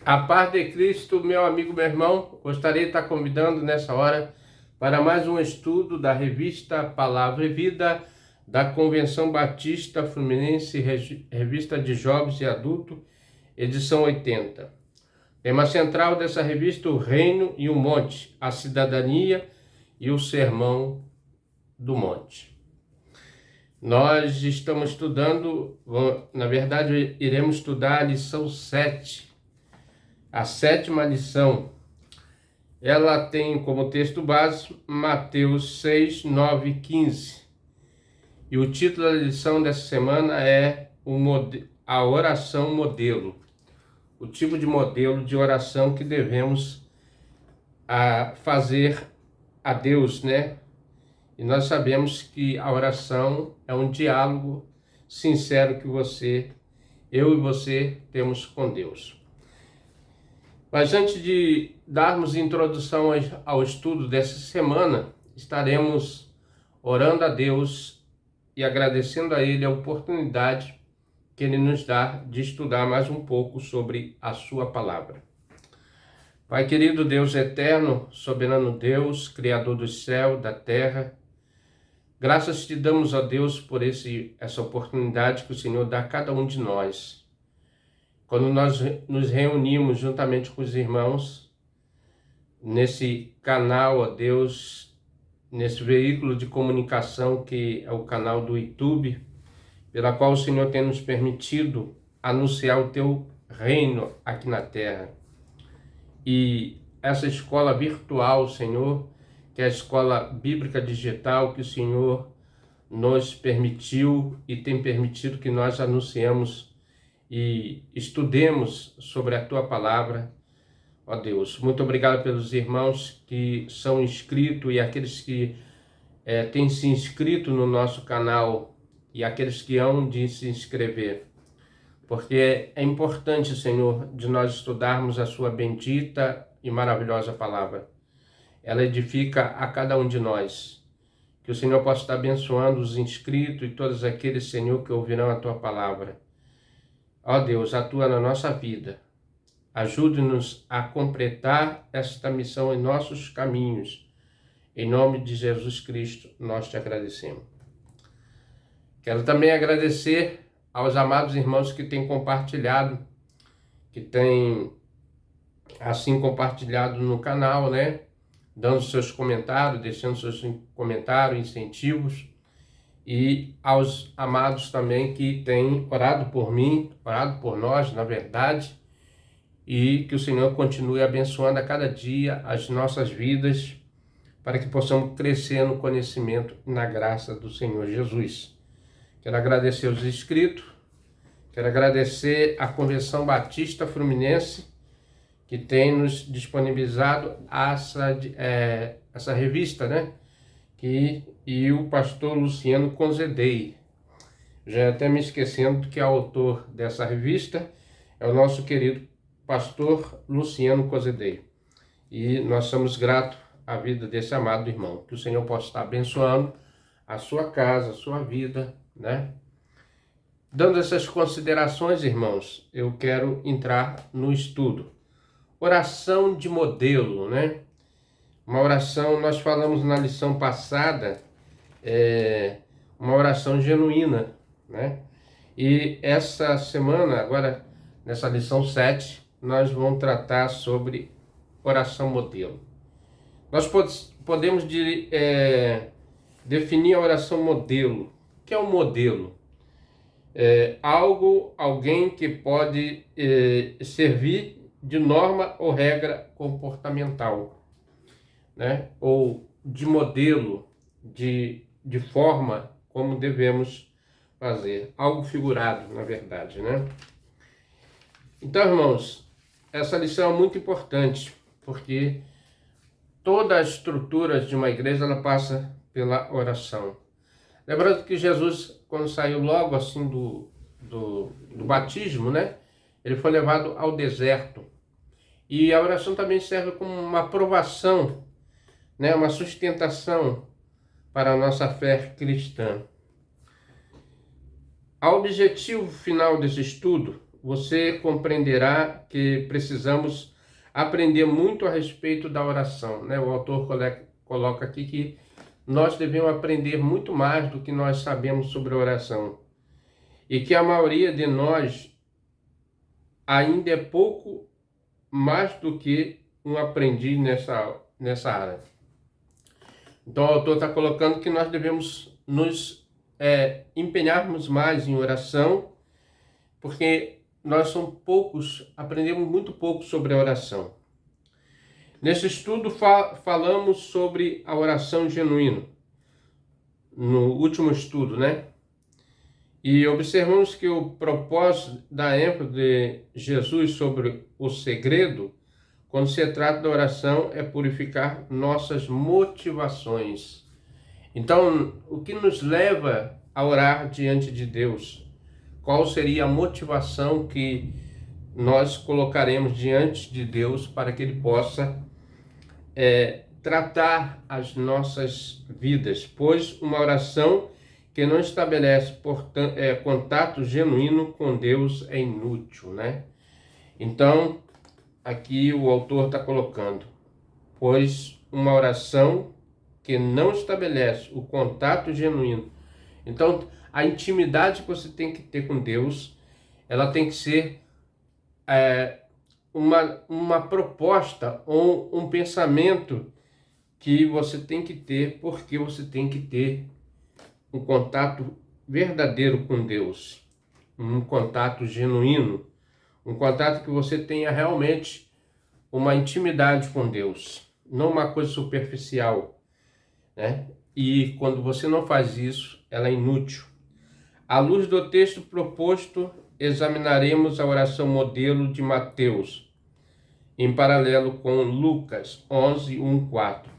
A paz de Cristo, meu amigo, meu irmão, gostaria de estar convidando nessa hora para mais um estudo da revista Palavra e Vida da Convenção Batista Fluminense, revista de jovens e adulto, edição 80. Tema central dessa revista: o reino e o monte, a cidadania e o sermão do monte. Nós estamos estudando, na verdade, iremos estudar a lição 7. A sétima lição, ela tem como texto base Mateus 6, 9 e 15. E o título da lição dessa semana é a oração modelo. O tipo de modelo de oração que devemos fazer a Deus, né? E nós sabemos que a oração é um diálogo sincero que eu e você temos com Deus. Mas antes de darmos introdução ao estudo dessa semana, estaremos orando a Deus e agradecendo a Ele a oportunidade que Ele nos dá de estudar mais um pouco sobre a Sua Palavra. Pai querido, Deus eterno, soberano Deus, Criador do céu, da terra, graças te damos a Deus por essa oportunidade que o Senhor dá a cada um de nós. Quando nós nos reunimos juntamente com os irmãos, nesse canal, ó Deus, nesse veículo de comunicação que é o canal do YouTube, pela qual o Senhor tem nos permitido anunciar o teu reino aqui na terra. E essa escola virtual, Senhor, que é a escola bíblica digital que o Senhor nos permitiu e tem permitido que nós anunciemos e estudemos sobre a Tua Palavra, ó Deus. Muito obrigado pelos irmãos que são inscritos e aqueles que têm se inscrito no nosso canal e aqueles que hão de se inscrever. Porque é importante, Senhor, de nós estudarmos a Sua bendita e maravilhosa Palavra. Ela edifica a cada um de nós. Que o Senhor possa estar abençoando os inscritos e todos aqueles, Senhor, que ouvirão a Tua Palavra. Ó Deus, atua na nossa vida. Ajude-nos a completar esta missão em nossos caminhos. Em nome de Jesus Cristo, nós te agradecemos. Quero também agradecer aos amados irmãos que têm compartilhado, que têm assim compartilhado no canal, né? Dando seus comentários, deixando seus comentários, incentivos. E aos amados também que têm orado por mim, orado por nós, na verdade, e que o Senhor continue abençoando a cada dia as nossas vidas, para que possamos crescer no conhecimento e na graça do Senhor Jesus. Quero agradecer os inscritos, quero agradecer a Convenção Batista Fluminense, que tem nos disponibilizado essa revista, né? E o pastor Luciano Conzedei. Já até me esquecendo que o autor dessa revista é o nosso querido pastor Luciano Conzedei. E nós somos gratos à vida desse amado irmão. Que o Senhor possa estar abençoando a sua casa, a sua vida, né? Dando essas considerações, irmãos, eu quero entrar no estudo. Oração de modelo, né? Uma oração, nós falamos na lição passada, uma oração genuína, né? E essa semana, agora, nessa lição 7, nós vamos tratar sobre oração modelo. Nós podemos definir a oração modelo. O que é um modelo? Alguém que pode servir de norma ou regra comportamental, né? Ou de modelo, de forma como devemos fazer. Algo figurado, na verdade, né? Então, irmãos, essa lição é muito importante, porque toda a estrutura de uma igreja, ela passa pela oração. Lembrando que Jesus, quando saiu logo assim do batismo, né? Ele foi levado ao deserto. E a oração também serve como uma aprovação, né? Uma sustentação para a nossa fé cristã. O objetivo final desse estudo, você compreenderá que precisamos aprender muito a respeito da oração, né? O autor coloca aqui que nós devemos aprender muito mais do que nós sabemos sobre a oração. E que a maioria de nós ainda é pouco mais do que um aprendiz nessa área. Então o autor está colocando que nós devemos nos empenharmos mais em oração, porque nós somos poucos, aprendemos muito pouco sobre a oração. Nesse estudo falamos sobre a oração genuína, no último estudo, né? E observamos que o propósito da ênfase de Jesus sobre o segredo, quando se trata da oração, é purificar nossas motivações. Então, o que nos leva a orar diante de Deus? Qual seria a motivação que nós colocaremos diante de Deus para que Ele possa tratar as nossas vidas? Pois uma oração que não estabelece contato genuíno com Deus é inútil, né? Então, aqui o autor está colocando, pois uma oração que não estabelece o contato genuíno. Então, a intimidade que você tem que ter com Deus, ela tem que ser uma proposta ou um pensamento que você tem que ter, porque você tem que ter um contato verdadeiro com Deus, um contato genuíno, um contato que você tenha realmente uma intimidade com Deus, não uma coisa superficial, né? E quando você não faz isso, ela é inútil. À luz do texto proposto, examinaremos a oração modelo de Mateus, em paralelo com Lucas 11, 1, 4.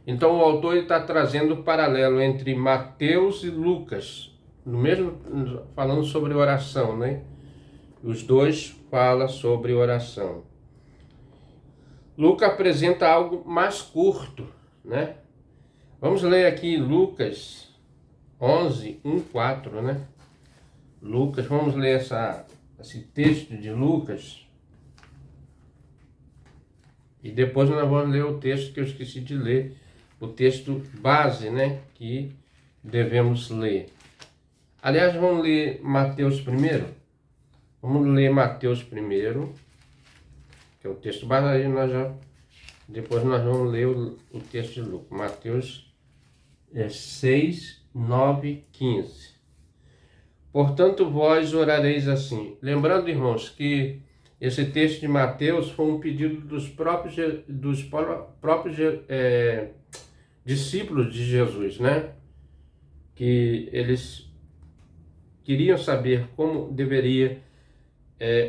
Então o autor está trazendo o paralelo entre Mateus e Lucas, no mesmo, falando sobre oração, né? Os dois falam sobre oração. Lucas apresenta algo mais curto, né? Vamos ler aqui Lucas 11, 1, 4, né? Lucas, vamos ler esse texto de Lucas. E depois nós vamos ler o texto que eu esqueci de ler, o texto base, né? Que devemos ler. Aliás, vamos ler Mateus primeiro? Vamos ler Mateus primeiro, que é o texto base, aí depois nós vamos ler o texto de Lucas. Mateus 6, 9, 15. Portanto, vós orareis assim. Lembrando, irmãos, que esse texto de Mateus foi um pedido dos próprios discípulos de Jesus, né? Que eles queriam saber como deveria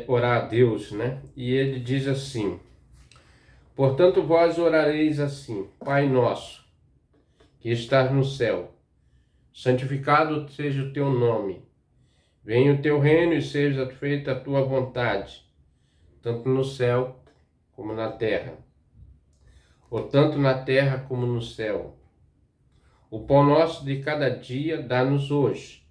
orar a Deus, né? E ele diz assim: portanto, vós orareis assim: Pai nosso, que estás no céu, santificado seja o teu nome. Venha o teu reino e seja feita a tua vontade, tanto no céu como na terra. Ou tanto na terra como no céu. O pão nosso de cada dia dá-nos hoje.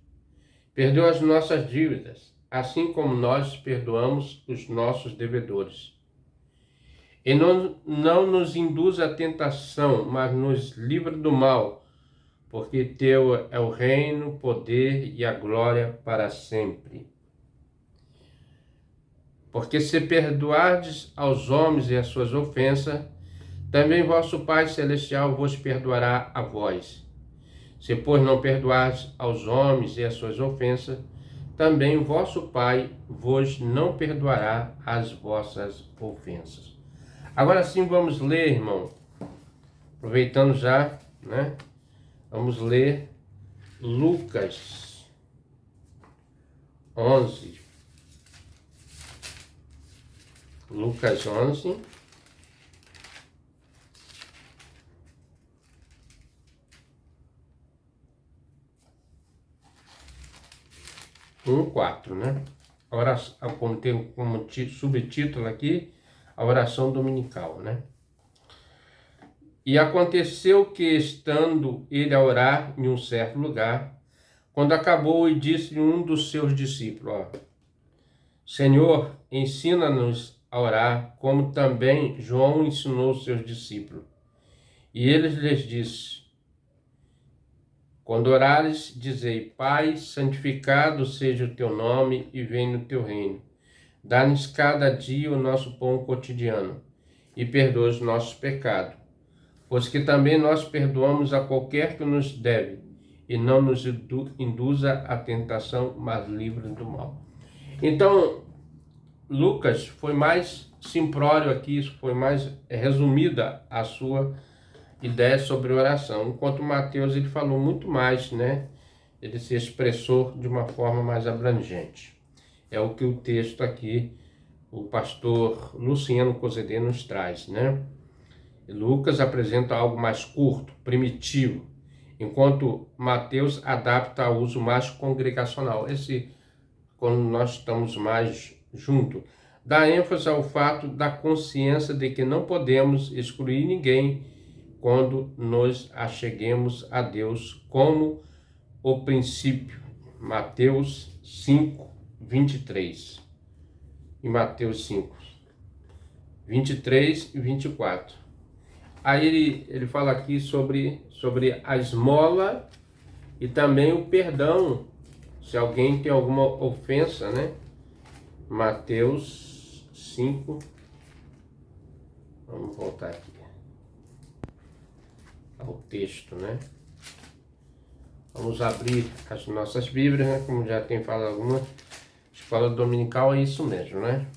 Perdoa as nossas dívidas, assim como nós perdoamos os nossos devedores. E não nos induz à tentação, mas nos livra do mal, porque teu é o reino, o poder e a glória para sempre. Porque se perdoardes aos homens e as suas ofensas, também vosso Pai Celestial vos perdoará a vós. Se, pois, não perdoardes aos homens e as suas ofensas, também vosso Pai vos não perdoará as vossas ofensas. Agora sim, vamos ler, irmão. Aproveitando já, né? Vamos ler Lucas 11. Lucas 11. Um 4, né? Tem como subtítulo aqui a oração dominical, né? E aconteceu que, estando ele a orar em um certo lugar, quando acabou, e disse um dos seus discípulos: Senhor, ensina-nos a orar, como também João ensinou os seus discípulos. E ele lhes disse: quando orares, dizei: Pai, santificado seja o teu nome e venha o teu reino. Dá-nos cada dia o nosso pão cotidiano e perdoa os nossos pecados, pois que também nós perdoamos a qualquer que nos deve, e não nos induza à tentação, mas livre do mal. Então, Lucas foi mais simplório aqui, foi mais resumida a sua ideia sobre oração, enquanto Mateus ele falou muito mais, né? Ele se expressou de uma forma mais abrangente. É o que o texto aqui, o pastor Luciano Cozedê nos traz, né? Lucas apresenta algo mais curto, primitivo, enquanto Mateus adapta ao uso mais congregacional. Quando nós estamos mais juntos, dá ênfase ao fato da consciência de que não podemos excluir ninguém quando nos acheguemos a Deus como o princípio. Mateus 5, 23. E Mateus 5, 23 e 24. Aí ele fala aqui sobre a esmola e também o perdão, se alguém tem alguma ofensa, né? Mateus 5. Vamos voltar aqui ao texto, né? Vamos abrir as nossas Bíblias, né? Como já tem falado alguma, escola dominical é isso mesmo, né?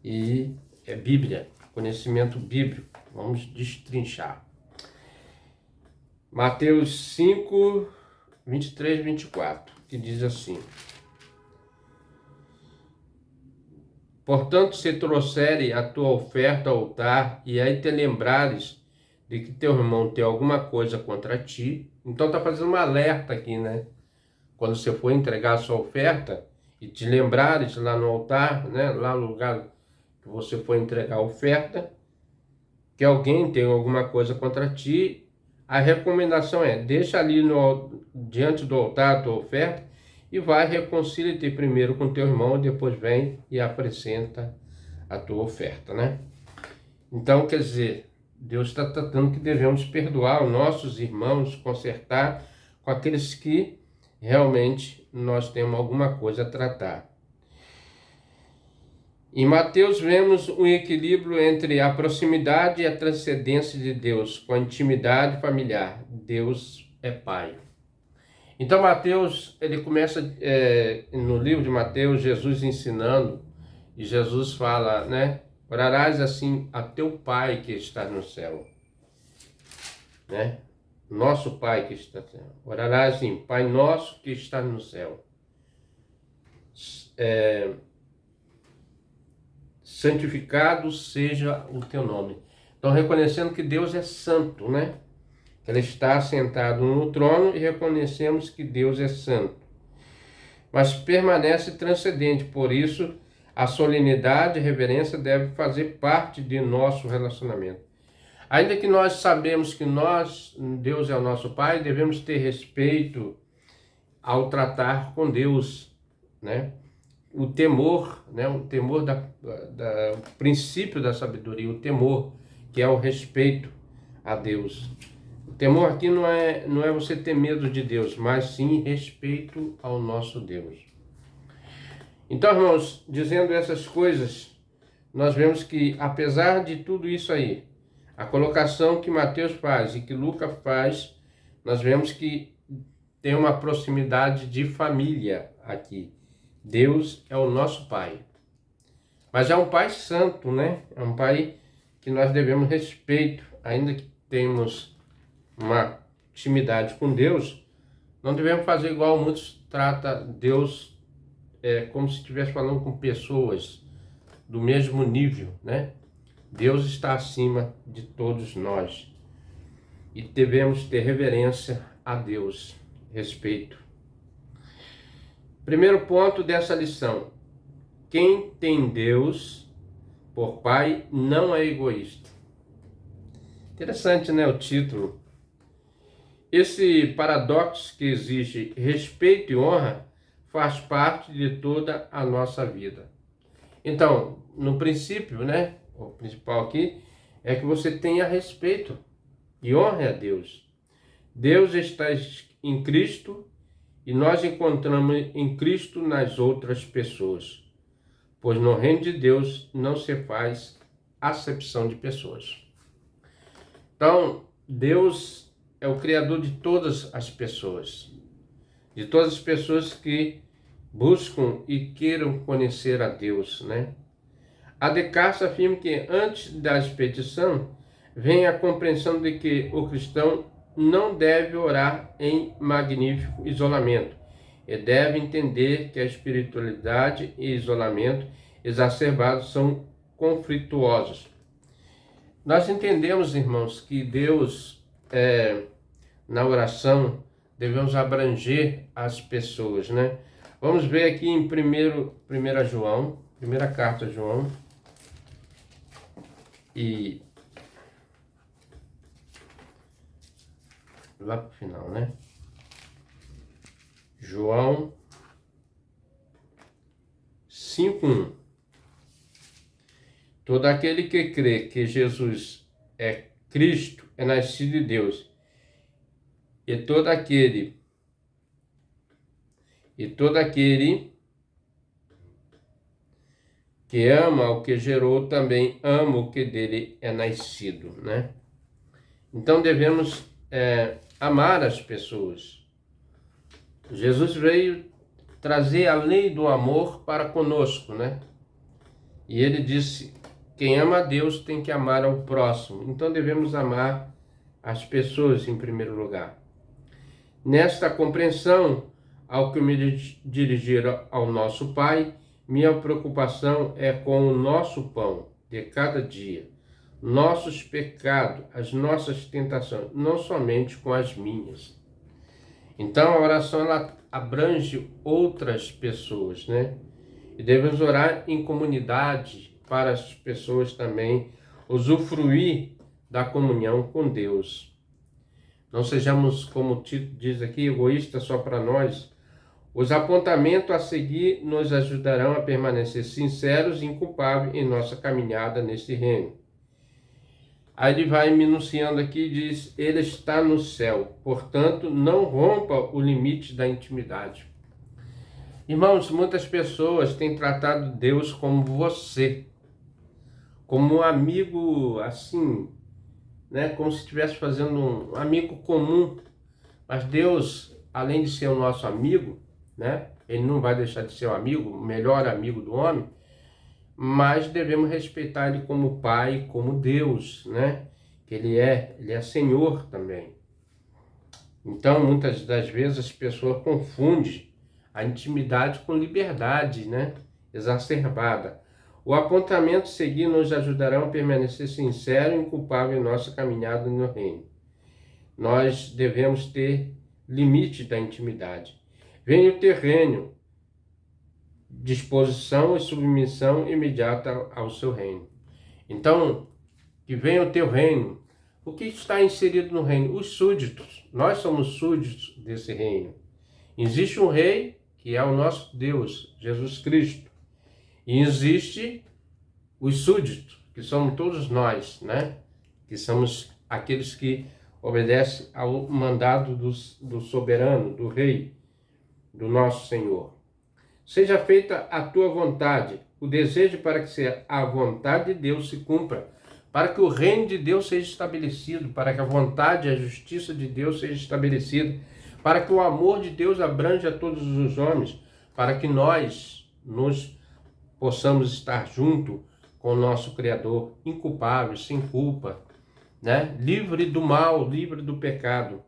E é Bíblia, conhecimento bíblico. Vamos destrinchar. Mateus 5, 23 e 24, que diz assim: portanto, se trouxere a tua oferta ao altar, e aí te lembrares de que teu irmão tem alguma coisa contra ti, então está fazendo um alerta aqui, né? Quando você for entregar a sua oferta, e te lembrares lá no altar, né? Lá no lugar que você for entregar a oferta, que alguém tem alguma coisa contra ti, a recomendação é: deixa ali diante do altar a tua oferta e vai, reconcilia-te primeiro com teu irmão, depois vem e apresenta a tua oferta, né? Então, quer dizer, Deus está tratando que devemos perdoar os nossos irmãos, consertar com aqueles que realmente nós temos alguma coisa a tratar. Em Mateus vemos um equilíbrio entre a proximidade e a transcendência de Deus, com a intimidade familiar. Deus é Pai. Então Mateus, ele começa no livro de Mateus, Jesus ensinando, e Jesus fala, né? Orarás assim a teu Pai que está no céu, né? Nosso Pai que está no céu. Orarás assim, Pai nosso que está no céu. Santificado seja o teu nome. Então, reconhecendo que Deus é santo, né? Ele está sentado no trono e reconhecemos que Deus é santo. Mas permanece transcendente, por isso a solenidade e reverência deve fazer parte de nosso relacionamento. Ainda que nós sabemos que Deus é o nosso Pai, devemos ter respeito ao tratar com Deus, né? O temor, né? O temor o princípio da sabedoria, o temor, que é o respeito a Deus. O temor aqui não é você ter medo de Deus, mas sim respeito ao nosso Deus. Então, irmãos, dizendo essas coisas, nós vemos que, apesar de tudo isso aí, a colocação que Mateus faz e que Lucas faz, nós vemos que tem uma proximidade de família aqui. Deus é o nosso Pai. Mas é um Pai santo, né? É um Pai que nós devemos respeito, ainda que tenhamos uma intimidade com Deus, não devemos fazer igual muitos tratam Deus como se estivesse falando com pessoas do mesmo nível, né? Deus está acima de todos nós e devemos ter reverência a Deus, respeito. Primeiro ponto dessa lição: quem tem Deus por Pai não é egoísta. Interessante, né, o título. Esse paradoxo que exige respeito e honra faz parte de toda a nossa vida. Então, no princípio, né, o principal aqui é que você tenha respeito e honre a Deus. Deus está em Cristo e nós encontramos em Cristo nas outras pessoas, pois no reino de Deus não se faz acepção de pessoas. Então, Deus é o Criador de todas as pessoas que buscam e queiram conhecer a Deus, né? A Descartes afirma que antes da expedição vem a compreensão de que o cristão não deve orar em magnífico isolamento e deve entender que a espiritualidade e isolamento exacerbados são conflituosos. Nós entendemos, irmãos, que Deus, na oração, devemos abranger as pessoas, né? Vamos ver aqui em 1 João, primeira carta a João, e lá para o final, né? João 5:1. Todo aquele que crê que Jesus é Cristo é nascido de Deus. E todo aquele que ama o que gerou também ama o que dele é nascido, né? Então devemos amar as pessoas. Jesus veio trazer a lei do amor para conosco, né? E ele disse: quem ama a Deus tem que amar ao próximo. Então devemos amar as pessoas em primeiro lugar. Nesta compreensão, ao que me dirigir ao nosso Pai, minha preocupação é com o nosso pão de cada dia, nossos pecados, as nossas tentações, não somente com as minhas. Então a oração ela abrange outras pessoas, né? E devemos orar em comunidade para as pessoas também usufruir da comunhão com Deus. Não sejamos, como o Tito diz aqui, egoístas só para nós. Os apontamentos a seguir nos ajudarão a permanecer sinceros e inculpáveis em nossa caminhada nesse reino. Aí ele vai minuciando aqui e diz: ele está no céu, portanto não rompa o limite da intimidade. Irmãos, muitas pessoas têm tratado Deus como você, como um amigo assim, né? Como se estivesse fazendo um amigo comum. Mas Deus, além de ser o nosso amigo, né? Ele não vai deixar de ser o amigo, o melhor amigo do homem, mas devemos respeitar ele como Pai, como Deus, né? Que ele é Senhor também. Então, muitas das vezes as pessoas confundem a intimidade com liberdade, né? Exacerbada. O apontamento seguinte nos ajudará a permanecer sincero e inculpável em nossa caminhada no reino. Nós devemos ter limite da intimidade. Venha o teu reino, disposição e submissão imediata ao seu reino. Então, que venha o teu reino. O que está inserido no reino? Os súditos. Nós somos súditos desse reino. Existe um rei que é o nosso Deus, Jesus Cristo. E existe os súditos, que somos todos nós, né? Que somos aqueles que obedecem ao mandado do soberano, do rei, do nosso Senhor. Seja feita a tua vontade, o desejo para que a vontade de Deus se cumpra, para que o reino de Deus seja estabelecido, para que a vontade e a justiça de Deus seja estabelecida, para que o amor de Deus abranja a todos os homens, para que nós nos possamos estar junto com o nosso Criador, inculpáveis, sem culpa, né? Livre do mal, livre do pecado.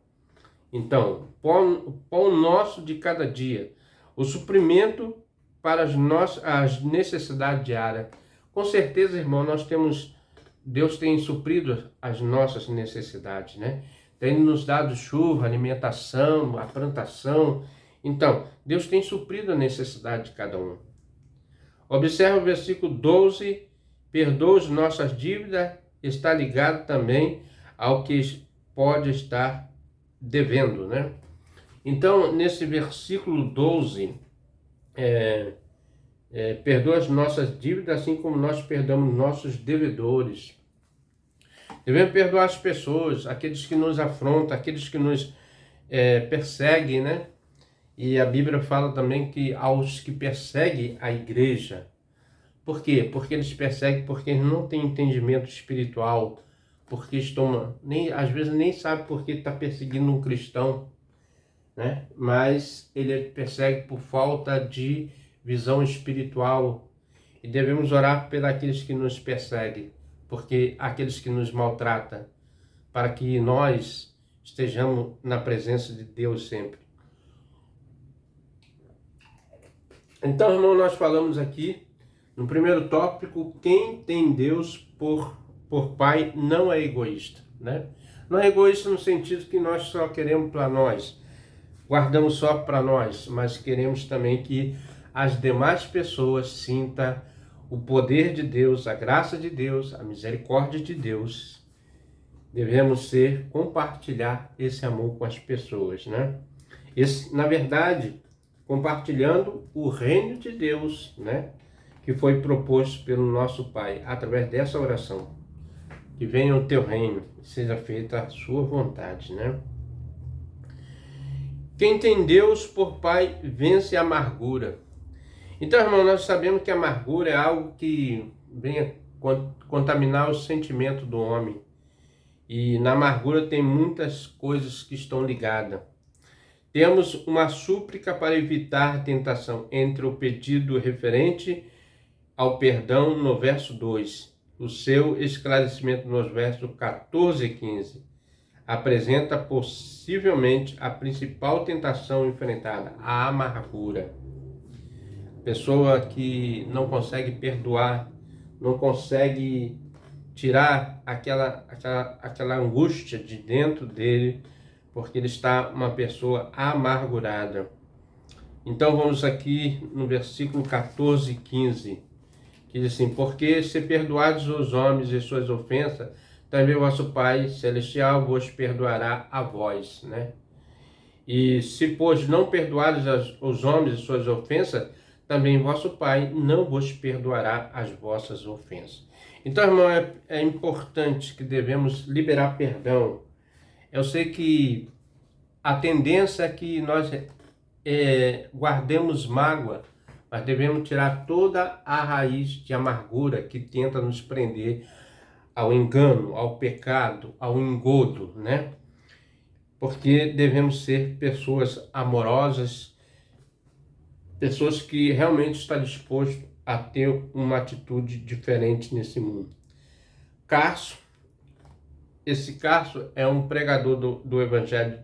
Então, pão nosso de cada dia, o suprimento para as necessidades diárias. Com certeza, irmão, Deus tem suprido as nossas necessidades, né? Tem nos dado chuva, alimentação, a plantação. Então, Deus tem suprido a necessidade de cada um. Observe o versículo 12, perdoa as nossas dívidas, está ligado também ao que pode estar devendo, né? Então, nesse versículo 12, Perdoa as nossas dívidas, assim como nós perdoamos nossos devedores. Devemos perdoar as pessoas, aqueles que nos afrontam, aqueles que nos perseguem, né? E a Bíblia fala também que aos que perseguem a igreja. Por quê? Porque eles perseguem porque eles não têm entendimento espiritual, porque às vezes nem sabe por que está perseguindo um cristão, né? Mas ele persegue por falta de visão espiritual. E devemos orar por aqueles que nos perseguem, porque aqueles que nos maltratam, para que nós estejamos na presença de Deus sempre. Então, irmão, nós falamos aqui, no primeiro tópico, quem tem Deus por pai não é egoísta, né? Não é egoísta no sentido que nós só queremos para nós, guardamos só para nós, mas queremos também que as demais pessoas sintam o poder de Deus, a graça de Deus, a misericórdia de Deus. Devemos compartilhar esse amor com as pessoas, né? Na verdade, compartilhando o reino de Deus, né? Que foi proposto pelo nosso Pai, através dessa oração. Que venha o teu reino, seja feita a sua vontade, né? Quem tem Deus por Pai vence a amargura. Então, irmão, nós sabemos que a amargura é algo que vem a contaminar o sentimento do homem. E na amargura tem muitas coisas que estão ligadas. Temos uma súplica para evitar a tentação entre o pedido referente ao perdão no verso 2. O seu esclarecimento nos versos 14 e 15 apresenta possivelmente a principal tentação enfrentada, a amargura. Pessoa que não consegue perdoar, não consegue tirar aquela angústia de dentro dele, porque ele está uma pessoa amargurada. Então vamos aqui no versículo 14 e 15, que diz assim: porque se perdoados os homens e suas ofensas, também o vosso Pai Celestial vos perdoará a vós, né? E se, pois, não perdoares os homens e suas ofensas, também vosso Pai não vos perdoará as vossas ofensas. Então, irmão, é importante que devemos liberar perdão. Eu sei que a tendência é que nós guardemos mágoa, mas devemos tirar toda a raiz de amargura que tenta nos prender ao engano, ao pecado, ao engodo, né? Porque devemos ser pessoas amorosas, pessoas que realmente estão dispostas a ter uma atitude diferente nesse mundo. Esse Carso é um pregador do Evangelho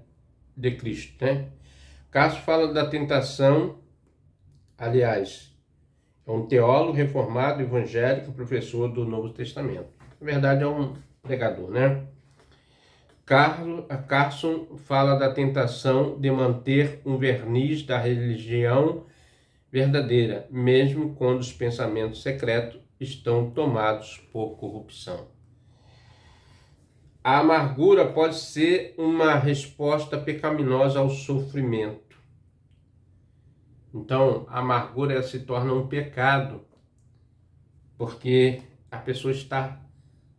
de Cristo, né? Carso fala da tentação, aliás, é um teólogo reformado, evangélico, professor do Novo Testamento. Na verdade, é um pregador, né? Carson fala da tentação de manter um verniz da religião verdadeira, mesmo quando os pensamentos secretos estão tomados por corrupção. A amargura pode ser uma resposta pecaminosa ao sofrimento. Então, a amargura se torna um pecado, porque a pessoa está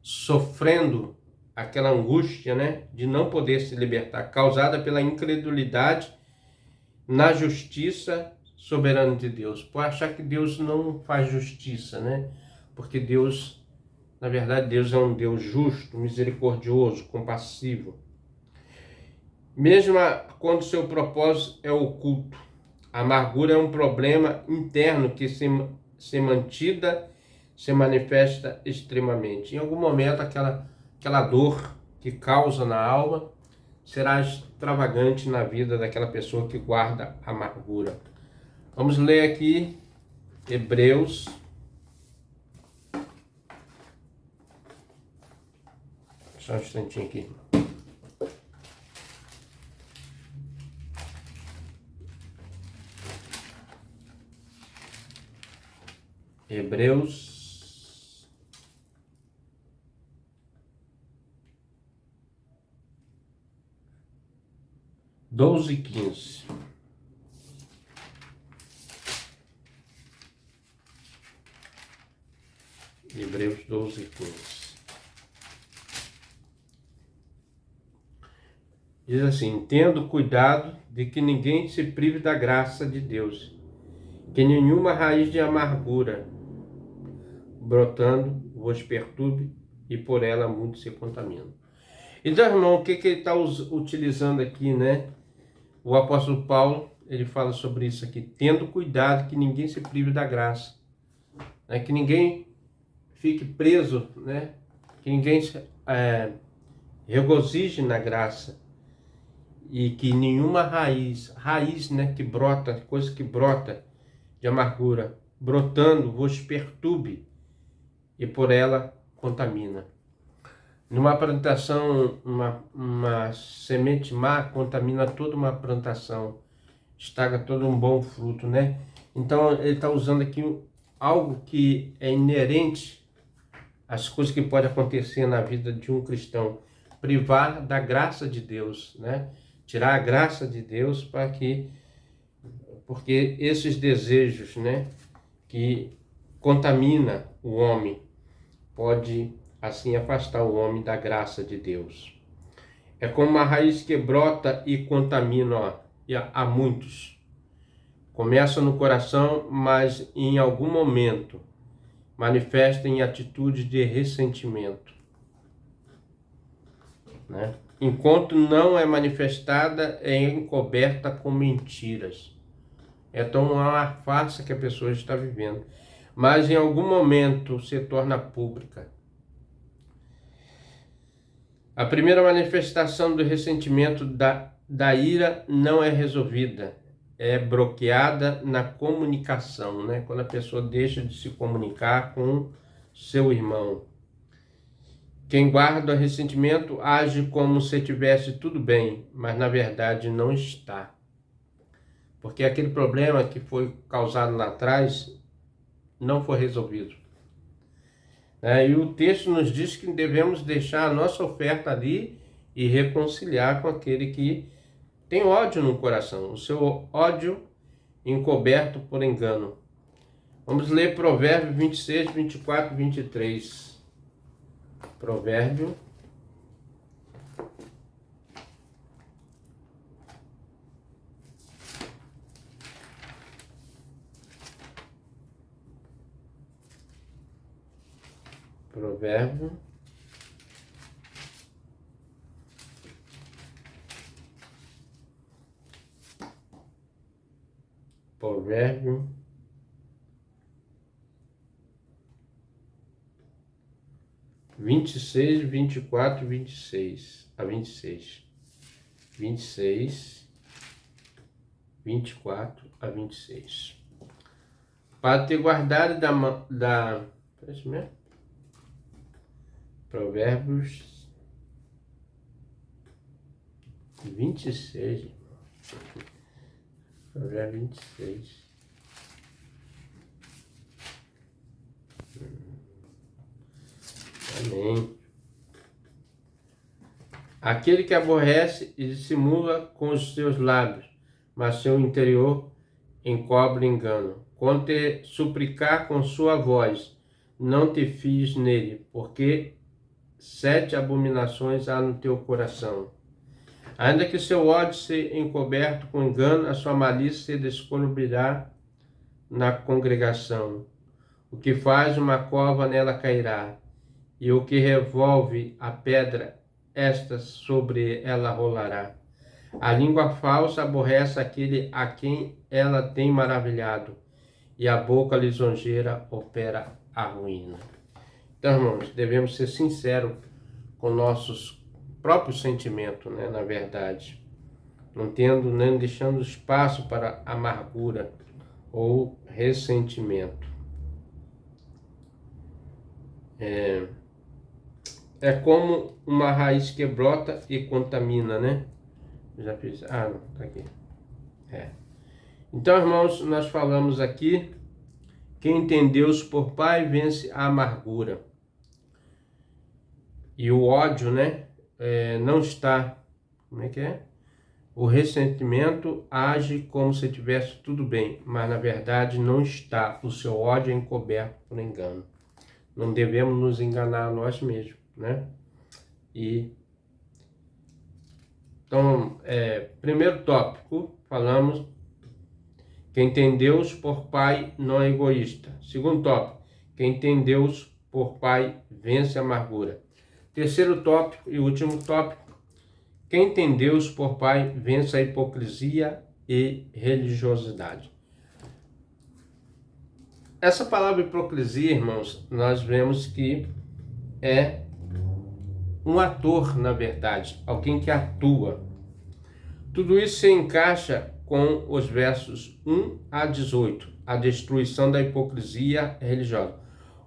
sofrendo aquela angústia, né, de não poder se libertar, causada pela incredulidade na justiça soberana de Deus. Por achar que Deus não faz justiça, né? Porque Deus, na verdade, Deus é um Deus justo, misericordioso, compassivo. Mesmo quando seu propósito é oculto, a amargura é um problema interno que se manifesta extremamente. Em algum momento, aquela dor que causa na alma será extravagante na vida daquela pessoa que guarda amargura. Vamos ler aqui Hebreus. Só um instantinho aqui. Hebreus 12:15. Hebreus 12:15. Diz assim: tendo cuidado de que ninguém se prive da graça de Deus, que nenhuma raiz de amargura brotando vos perturbe e por ela muitos se contaminam. Então, irmão, o que ele está utilizando aqui, né? O apóstolo Paulo, ele fala sobre isso aqui, tendo cuidado que ninguém se prive da graça, né? Que ninguém fique preso, né? Que ninguém regozije na graça e que nenhuma raiz, né, que brota, coisa que brota de amargura, brotando, vos perturbe e por ela contamina. Numa plantação, uma semente má contamina toda uma plantação, estraga todo um bom fruto, né? Então ele está usando aqui algo que é inerente às coisas que podem acontecer na vida de um cristão, privar da graça de Deus, né? Tirar a graça de Deus porque esses desejos, né, que contamina o homem, pode assim afastar o homem da graça de Deus. É como uma raiz que brota e contamina a muitos. Começa no coração, mas em algum momento manifesta em atitude de ressentimento, né? Enquanto não é manifestada, é encoberta com mentiras. Então é uma farsa que a pessoa está vivendo, mas em algum momento se torna pública. A primeira manifestação do ressentimento da ira não é resolvida, é bloqueada na comunicação, né? Quando a pessoa deixa de se comunicar com seu irmão. Quem guarda ressentimento age como se tivesse tudo bem, mas na verdade não está. Porque aquele problema que foi causado lá atrás não foi resolvido. E o texto nos diz que devemos deixar a nossa oferta ali e reconciliar com aquele que tem ódio no coração, o seu ódio encoberto por engano. Vamos ler Provérbios 26, 24 e 23. Provérbio 26, 24 e 26 a 26. 26, 24 a 26. Para te guardar é isso mesmo? Provérbios 26. Provérbios 26. Amém. Aquele que aborrece e dissimula com os seus lábios, mas seu interior encobre engano. Quando te suplicar com sua voz, não te fies nele, porque 7 abominações há no teu coração. Ainda que seu ódio seja encoberto com engano, a sua malícia se descobrirá na congregação. O que faz uma cova, nela cairá, e o que revolve a pedra, esta sobre ela rolará. A língua falsa aborrece aquele a quem ela tem maravilhado, e a boca lisonjeira opera a ruína. Então, irmãos, devemos ser sinceros com nossos próprios sentimentos, né? Na verdade, não deixando espaço para amargura ou ressentimento. É como uma raiz que brota e contamina, né? Já fiz. Não, tá aqui. Então, irmãos, nós falamos aqui: quem tem Deus por Pai vence a amargura. E o ódio, né? Não está. Como é que é? O ressentimento age como se tivesse tudo bem, mas na verdade não está. O seu ódio é encoberto por engano. Não devemos nos enganar a nós mesmos, né? Então, primeiro tópico, falamos, quem tem Deus por Pai não é egoísta. Segundo tópico, quem tem Deus por Pai vence a amargura. Terceiro tópico e último tópico, quem tem Deus por Pai vence a hipocrisia e religiosidade. Essa palavra hipocrisia, irmãos, nós vemos que é um ator, na verdade, alguém que atua. Tudo isso se encaixa com os versos 1 a 18, a destruição da hipocrisia religiosa.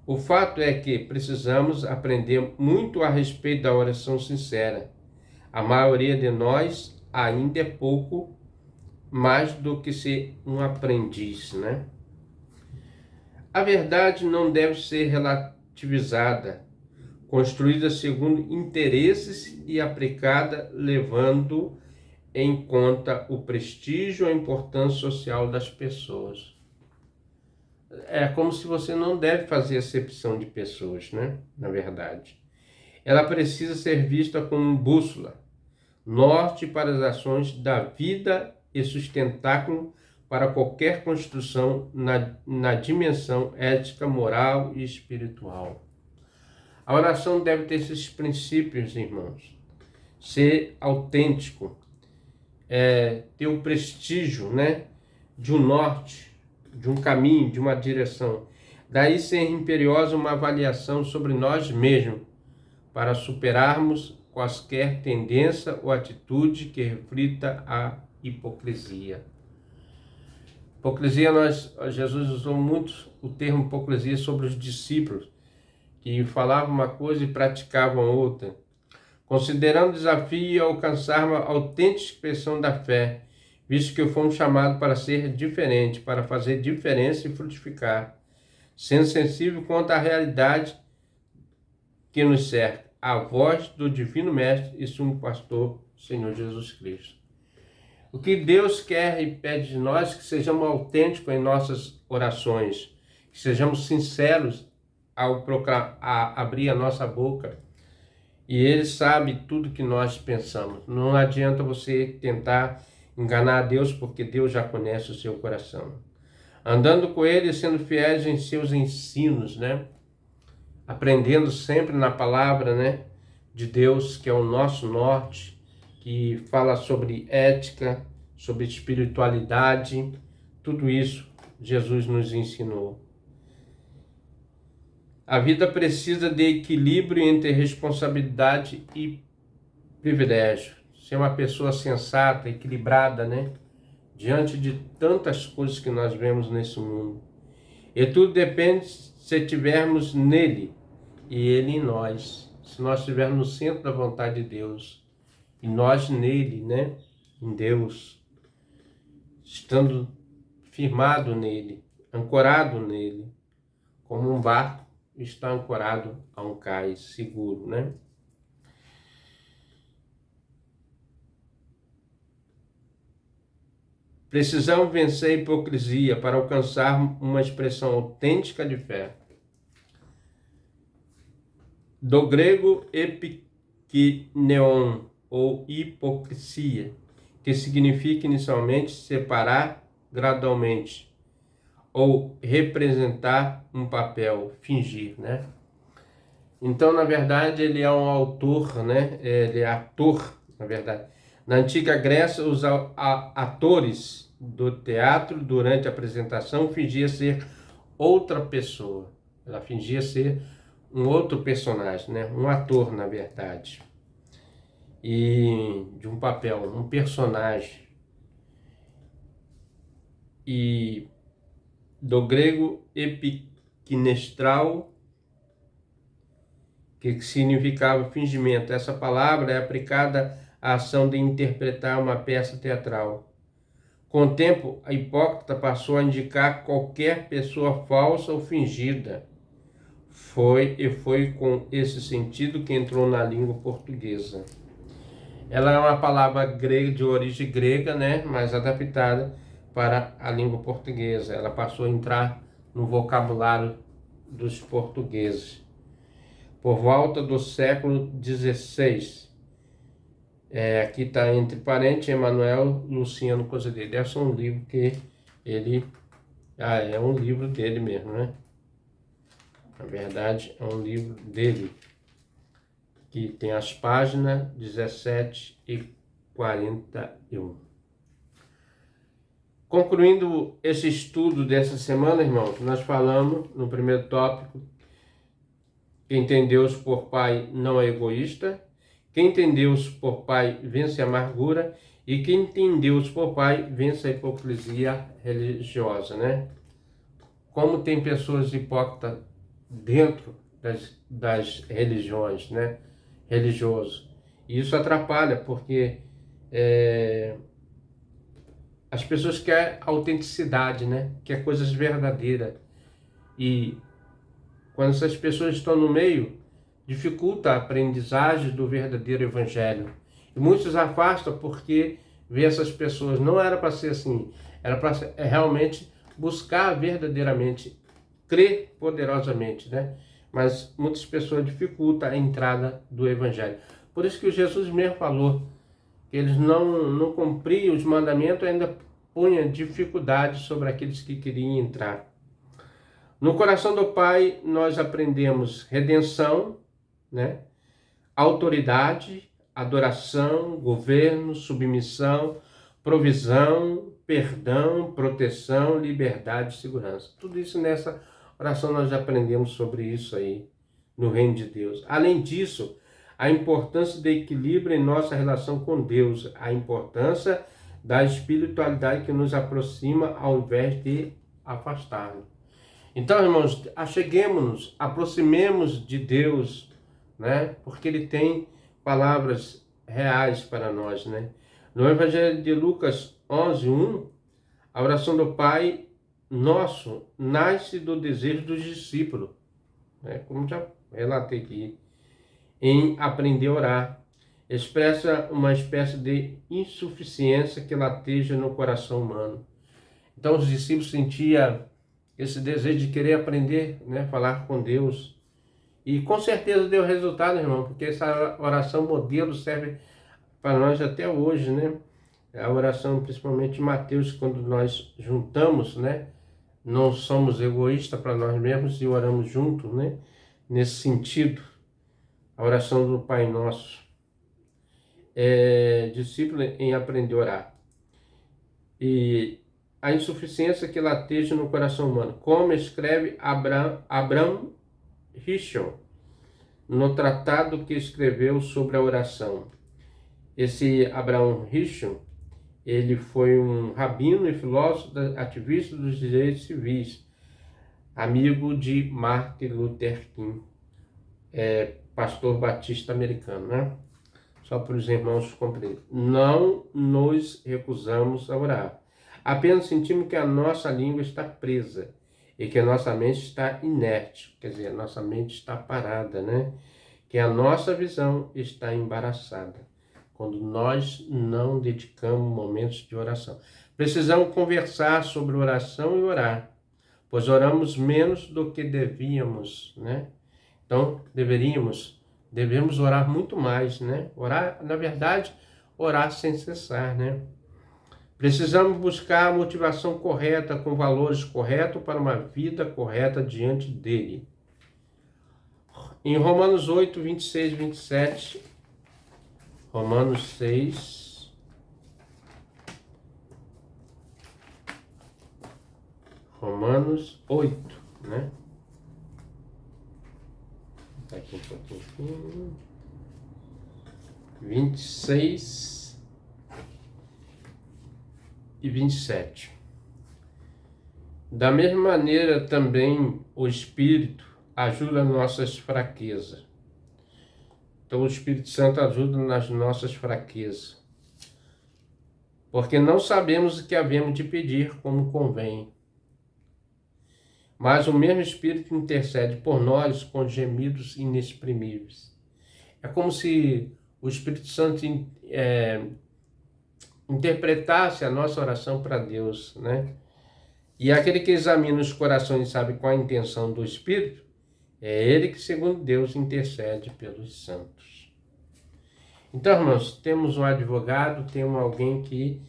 O fato é que precisamos aprender muito a respeito da oração sincera. A maioria de nós ainda é pouco mais do que ser um aprendiz, né? A verdade não deve ser relativizada, construída segundo interesses e aplicada levando em conta o prestígio e a importância social das pessoas. É como se você não deve fazer acepção de pessoas, né? Na verdade. Ela precisa ser vista como bússola, norte para as ações da vida e sustentáculo para qualquer construção na dimensão ética, moral e espiritual. A oração deve ter esses princípios, irmãos. Ser autêntico, ter o prestígio, né, de um norte, de um caminho, de uma direção. Daí ser imperiosa uma avaliação sobre nós mesmos, para superarmos quaisquer tendência ou atitude que reflita a hipocrisia. Hipocrisia, Jesus usou muito o termo hipocrisia sobre os discípulos, que falavam uma coisa e praticavam outra. Considerando o desafio alcançar uma autêntica expressão da fé, visto que fomos chamados para ser diferente, para fazer diferença e frutificar, sendo sensível quanto à realidade que nos cerca, a voz do Divino Mestre e Sumo Pastor, Senhor Jesus Cristo. O que Deus quer e pede de nós, que sejamos autênticos em nossas orações, que sejamos sinceros ao abrir a nossa boca. E Ele sabe tudo que nós pensamos. Não adianta você tentar enganar a Deus, porque Deus já conhece o seu coração. Andando com Ele, sendo fiéis em seus ensinos, né? Aprendendo sempre na palavra, né, de Deus, que é o nosso norte, que fala sobre ética, sobre espiritualidade, tudo isso Jesus nos ensinou. A vida precisa de equilíbrio entre responsabilidade e privilégio. Ser uma pessoa sensata, equilibrada, né, diante de tantas coisas que nós vemos nesse mundo. E tudo depende se tivermos nele e ele em nós. Se nós estivermos no centro da vontade de Deus e nós nele, né, em Deus, estando firmado nele, ancorado nele, como um barco está ancorado a um cais seguro, né? Precisamos vencer a hipocrisia para alcançar uma expressão autêntica de fé. Do grego epikneon, ou hipocrisia, que significa inicialmente separar gradualmente, ou representar um papel, fingir, né? Então, na verdade, ele é um autor, né? Ele é ator, na verdade. Na antiga Grécia, os atores do teatro, durante a apresentação, fingia ser outra pessoa. Ela fingia ser um outro personagem, né? Um ator, na verdade. E de um papel, um personagem. E do grego epiknestral, que significava fingimento. Essa palavra é aplicada à ação de interpretar uma peça teatral. Com o tempo, a hipócrita passou a indicar qualquer pessoa falsa ou fingida. Foi com esse sentido que entrou na língua portuguesa. Ela é uma palavra grega, de origem grega, né, mas adaptada para a língua portuguesa. Ela passou a entrar no vocabulário dos portugueses, por volta do século XVI. Aqui está entre parênteses, Emanuel Luciano Cosidê. Deve ser um livro que ele... é um livro dele mesmo, né? Na verdade, é um livro dele, que tem as páginas 17 e 41. Concluindo esse estudo dessa semana, irmãos, nós falamos no primeiro tópico: quem tem Deus por Pai não é egoísta, quem tem Deus por Pai vence a amargura, e quem tem Deus por Pai vence a hipocrisia religiosa, né? Como tem pessoas hipócritas dentro das religiões, né? Religioso. E isso atrapalha, porque as pessoas querem autenticidade, né? Querem coisas verdadeiras. E quando essas pessoas estão no meio, dificulta a aprendizagem do verdadeiro evangelho. E muitos afastam porque vê essas pessoas. Não era para ser assim. Era para realmente buscar verdadeiramente, crer poderosamente, né? Mas muitas pessoas dificultam a entrada do evangelho. Por isso que Jesus mesmo falou que eles não cumpriam os mandamentos, ainda punha dificuldade sobre aqueles que queriam entrar. No coração do Pai, nós aprendemos redenção, né? Autoridade, adoração, governo, submissão, provisão, perdão, proteção, liberdade e segurança. Tudo isso nessa oração nós aprendemos sobre isso aí, no reino de Deus. Além disso, a importância do equilíbrio em nossa relação com Deus, a importância da espiritualidade que nos aproxima ao invés de afastar-nos. Então, irmãos, acheguemos-nos, aproximemos de Deus, né? Porque Ele tem palavras reais para nós, né? No Evangelho de Lucas 11:1, a oração do Pai Nosso nasce do desejo dos discípulos, né? Como já relatei aqui, em aprender a orar. Expressa uma espécie de insuficiência que lateja no coração humano. Então os discípulos sentiam esse desejo de querer aprender, né, falar com Deus. E com certeza deu resultado, irmão, porque essa oração modelo serve para nós até hoje, né? A oração, principalmente em Mateus, quando nós juntamos, né? Não somos egoístas para nós mesmos e oramos juntos, né? Nesse sentido, a oração do Pai Nosso. Discípulo em aprender a orar. E a insuficiência que lateja no coração humano, como escreve Abraham Heschel no tratado que escreveu sobre a oração. Esse Abraham Heschel, ele foi um rabino e filósofo, ativista dos direitos civis, amigo de Martin Luther King, pastor batista americano, né? Só para os irmãos compreenderem. Não nos recusamos a orar. Apenas sentimos que a nossa língua está presa e que a nossa mente está inerte, quer dizer, a nossa mente está parada, né? Que a nossa visão está embaraçada, quando nós não dedicamos momentos de oração. Precisamos conversar sobre oração e orar, pois oramos menos do que devíamos, né? Então, devemos orar muito mais, né? Orar, na verdade, orar sem cessar, né? Precisamos buscar a motivação correta, com valores corretos para uma vida correta diante dele. Em Romanos 8, 26, 27, Romanos 6, Romanos 8, né? Tá aqui um pouquinho. 26 e 27. Da mesma maneira também o Espírito ajuda nossas fraquezas. Então o Espírito Santo ajuda nas nossas fraquezas. Porque não sabemos o que havemos de pedir como convém. Mas o mesmo Espírito intercede por nós com gemidos inexprimíveis. É como se o Espírito Santo interpretasse a nossa oração para Deus, né? E aquele que examina os corações e sabe qual a intenção do Espírito, é ele que, segundo Deus, intercede pelos santos. Então, irmãos, temos um advogado, temos alguém que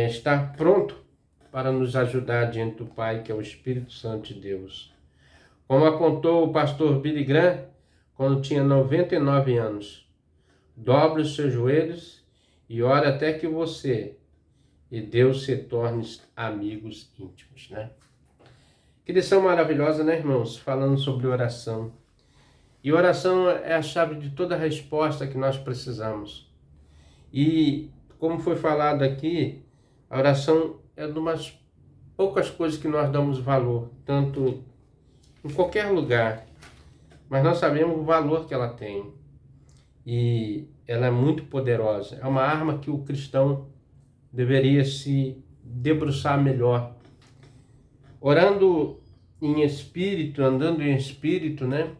está pronto para nos ajudar diante do Pai, que é o Espírito Santo de Deus. Como apontou o pastor Billy Graham, quando tinha 99 anos, dobre os seus joelhos e ore até que você e Deus se tornem amigos íntimos, né? Que lição maravilhosa, né, irmãos? Falando sobre oração. E oração é a chave de toda a resposta que nós precisamos. E, como foi falado aqui, a oração é uma das poucas coisas que nós damos valor, tanto em qualquer lugar, mas nós sabemos o valor que ela tem. E ela é muito poderosa. É uma arma que o cristão deveria se debruçar melhor. Orando em espírito, andando em espírito, né?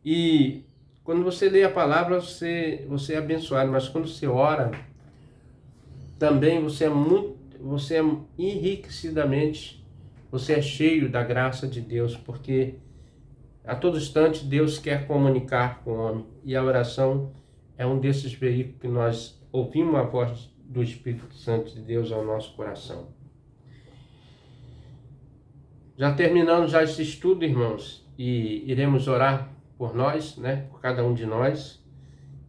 E quando você lê a palavra, você é abençoado, mas quando você ora, também você é enriquecidamente, você é cheio da graça de Deus, porque a todo instante Deus quer comunicar com o homem, e a oração é um desses veículos que nós ouvimos a voz do Espírito Santo de Deus ao nosso coração. Já terminamos já esse estudo, irmãos, e iremos orar por nós, né, por cada um de nós,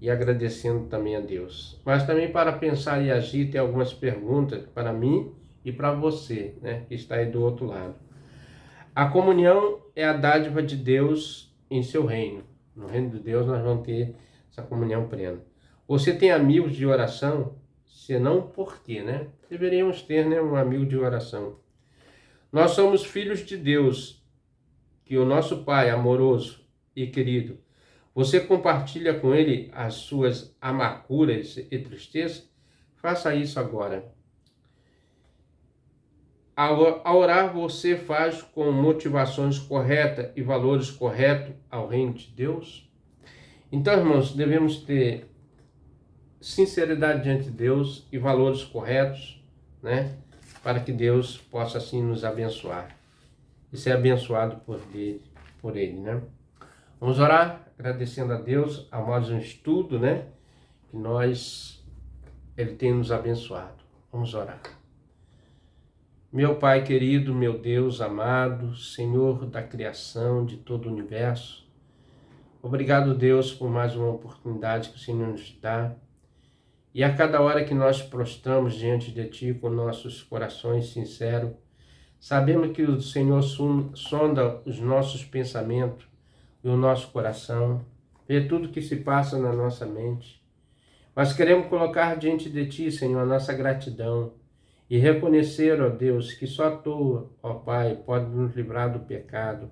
e agradecendo também a Deus. Mas também para pensar e agir, tem algumas perguntas para mim e para você, né, que está aí do outro lado. A comunhão é a dádiva de Deus em seu reino. No reino de Deus nós vamos ter essa comunhão plena. Você tem amigos de oração? Se não, por quê, né? Deveríamos ter, né, um amigo de oração. Nós somos filhos de Deus, que o nosso Pai amoroso e querido, você compartilha com Ele as suas amarguras e tristezas? Faça isso agora. Ao orar, você faz com motivações corretas e valores corretos ao reino de Deus? Então, irmãos, devemos ter sinceridade diante de Deus e valores corretos, né? Para que Deus possa assim nos abençoar e ser abençoado por Ele, né? Vamos orar, agradecendo a Deus a mais um estudo, né? Que Ele tem nos abençoado. Vamos orar. Meu Pai querido, meu Deus amado, Senhor da criação de todo o universo, obrigado, Deus, por mais uma oportunidade que o Senhor nos dá. E a cada hora que nós prostramos diante de Ti com nossos corações sinceros, sabemos que o Senhor sonda os nossos pensamentos e o nosso coração, vê tudo que se passa na nossa mente. Mas queremos colocar diante de Ti, Senhor, a nossa gratidão e reconhecer, ó Deus, que só Tu, ó Pai, pode nos livrar do pecado,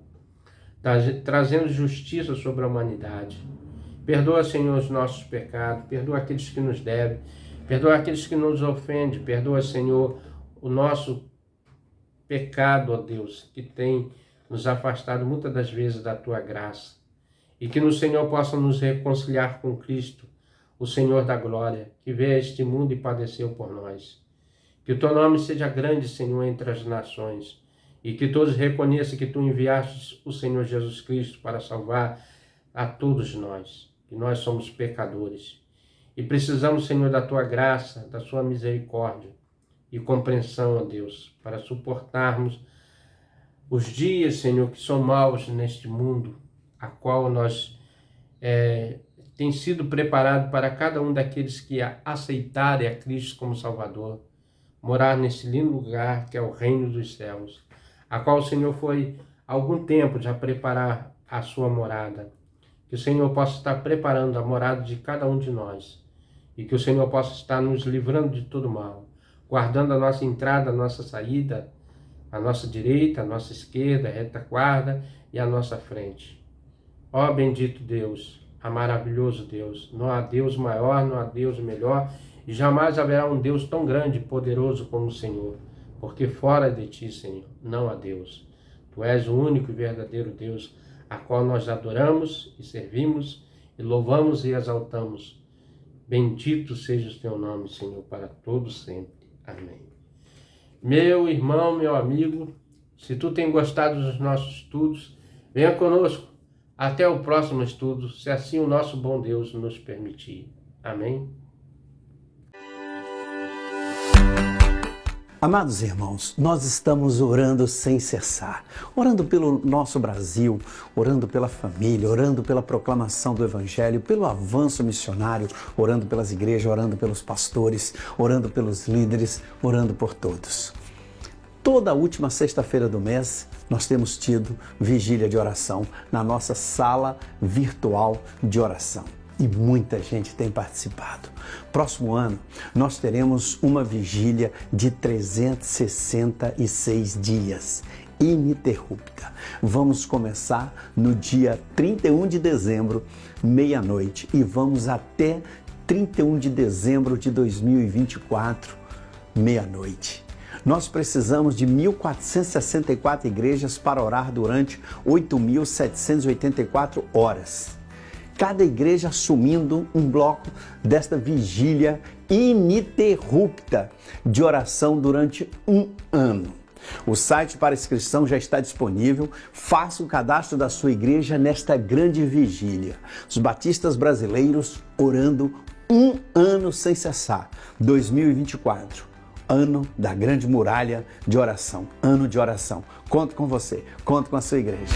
trazendo justiça sobre a humanidade. Perdoa, Senhor, os nossos pecados, perdoa aqueles que nos devem, perdoa aqueles que nos ofendem, perdoa, Senhor, o nosso pecado, ó Deus, que tem nos afastado muitas das vezes da Tua graça, e que no Senhor possa nos reconciliar com Cristo, o Senhor da glória, que veio a este mundo e padeceu por nós. Que o Teu nome seja grande, Senhor, entre as nações, e que todos reconheçam que Tu enviaste o Senhor Jesus Cristo para salvar a todos nós, que nós somos pecadores. E precisamos, Senhor, da Tua graça, da Sua misericórdia e compreensão, ó Deus, para suportarmos os dias, Senhor, que são maus neste mundo, a qual nós tem sido preparado para cada um daqueles que aceitarem a Cristo como Salvador, morar nesse lindo lugar que é o reino dos céus, a qual o Senhor foi há algum tempo já preparar a sua morada. Que o Senhor possa estar preparando a morada de cada um de nós e que o Senhor possa estar nos livrando de todo mal, guardando a nossa entrada, a nossa saída, a nossa direita, a nossa esquerda, a retaguarda e a nossa frente. Ó bendito Deus, a maravilhoso Deus, não há Deus maior, não há Deus melhor, e jamais haverá um Deus tão grande e poderoso como o Senhor, porque fora de Ti, Senhor, não há Deus. Tu és o único e verdadeiro Deus, a qual nós adoramos e servimos, e louvamos e exaltamos. Bendito seja o Teu nome, Senhor, para todos sempre. Amém. Meu irmão, meu amigo, se tu tem gostado dos nossos estudos, venha conosco. Até o próximo estudo, se assim o nosso bom Deus nos permitir. Amém? Amados irmãos, nós estamos orando sem cessar, orando pelo nosso Brasil, orando pela família, orando pela proclamação do Evangelho, pelo avanço missionário, orando pelas igrejas, orando pelos pastores, orando pelos líderes, orando por todos. Toda a última sexta-feira do mês, nós temos tido vigília de oração na nossa sala virtual de oração. E muita gente tem participado. Próximo ano, nós teremos uma vigília de 366 dias, ininterrupta. Vamos começar no dia 31 de dezembro, meia-noite, e vamos até 31 de dezembro de 2024, meia-noite. Nós precisamos de 1.464 igrejas para orar durante 8.784 horas. Cada igreja assumindo um bloco desta vigília ininterrupta de oração durante um ano. O site para inscrição já está disponível. Faça o cadastro da sua igreja nesta grande vigília. Os batistas brasileiros orando um ano sem cessar. 2024, ano da grande muralha de oração. Ano de oração. Conto com você, conto com a sua igreja.